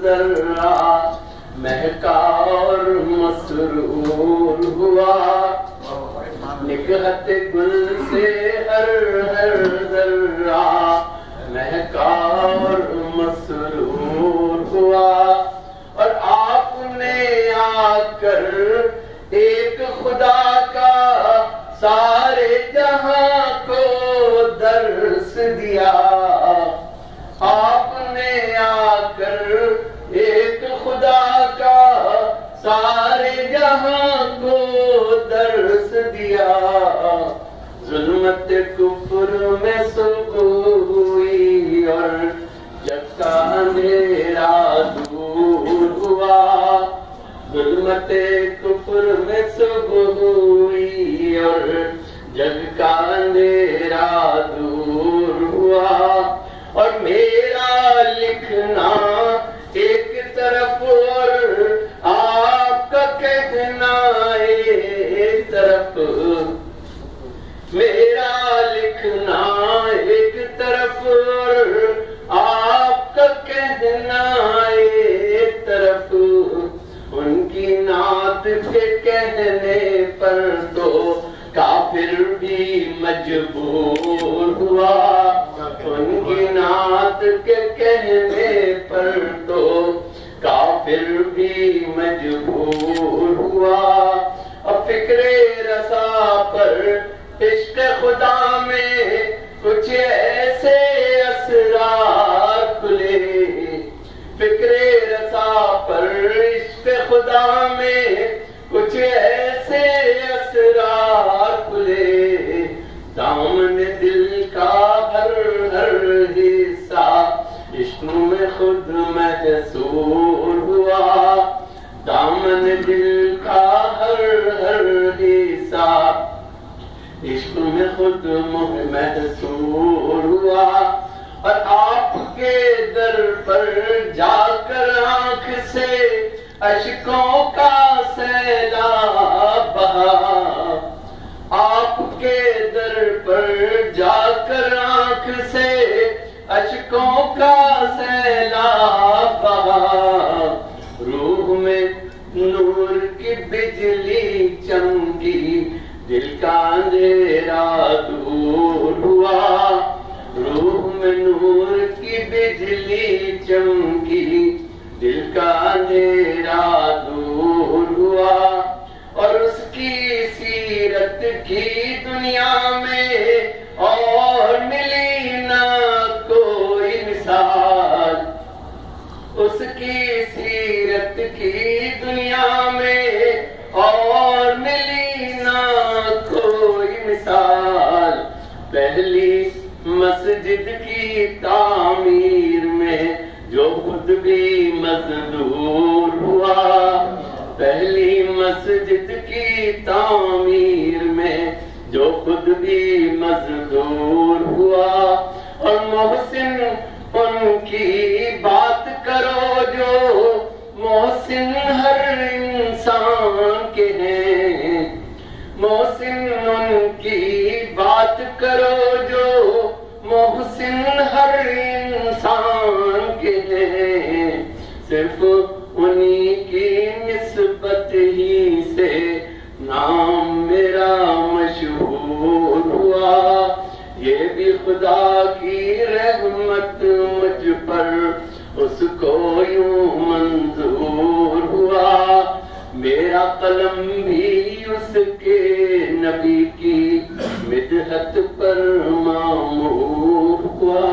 ذرہ مہکا اور مسرور ہوا، نکہت گل سے ہر ذرہ مہکا اور مسرور ہوا، اور آپ نے آ کر ایک خدا کا سارے جہاں کو درس دیا، آپ نے آ کر ایک خدا کا سارے جہاں کو درس دیا، ظلمت کفر میں صبح ہوئی اور جگ کا اندھیرا دور ہوا، ظلمت کفر میں صبح ہوئی اور جگ کا اندھیرا دور ہوا، اور میرا لکھنا ایک طرف اور آپ کا کہنا ایک طرف، میرا لکھنا ایک طرف اور آپ کا کہنا ایک طرف، ان کی نعت کے کہنے پر تو کافر بھی مجبور ہوا، ان کی نعت کے کہنے پر تو کافر بھی مجبور ہوا، اور فکر رسا پر عشق خدا میں کچھ ایسے اسرار کھلے، فکر رسا پر عشق خدا میں کچھ ایسے اسرار کھلے، دامن دل کا ہر حصہ عشق میں خود محصور ہوا، دامن دل کا ہر حصہ عشق میں خود محصور ہوا، اور آپ کے در پر جا کر آنکھ سے اشکوں کا سیلاب بہا، آپ کے در پر جا کر آنکھ سے اشکوں کا سیلاب بہا، روح میں نور کی بجلی چمکی، دل کا اندھیرا دور ہوا، روح میں نور کی بجلی چمکی، دل کا اندھیرا دور ہوا، اور اس کی سیرت کی دنیا میں اور ملی نہ کوئی مثال، اس کی سیرت کی دنیا میں اور ملی نہ کوئی مثال، پہلی مسجد کی تعمیر میں جو خود بھی مزدور ہوا، پہلی مسجد کی تعمیر میں جو خود بھی مزدور ہوا، اور محسن ان کی بات کرو جو محسن ہر انسان کے ہیں، محسن ان کی بات کرو جو محسن ہر انسان کے ہیں، صرف انہی کی نسبت ہی سے نام میرا مشہور ہوا، یہ بھی خدا کی رحمت مجھ پر اس کو یوں منظور ہوا، میرا قلم بھی اس کے نبی کی مدحت پر معمور ہوا۔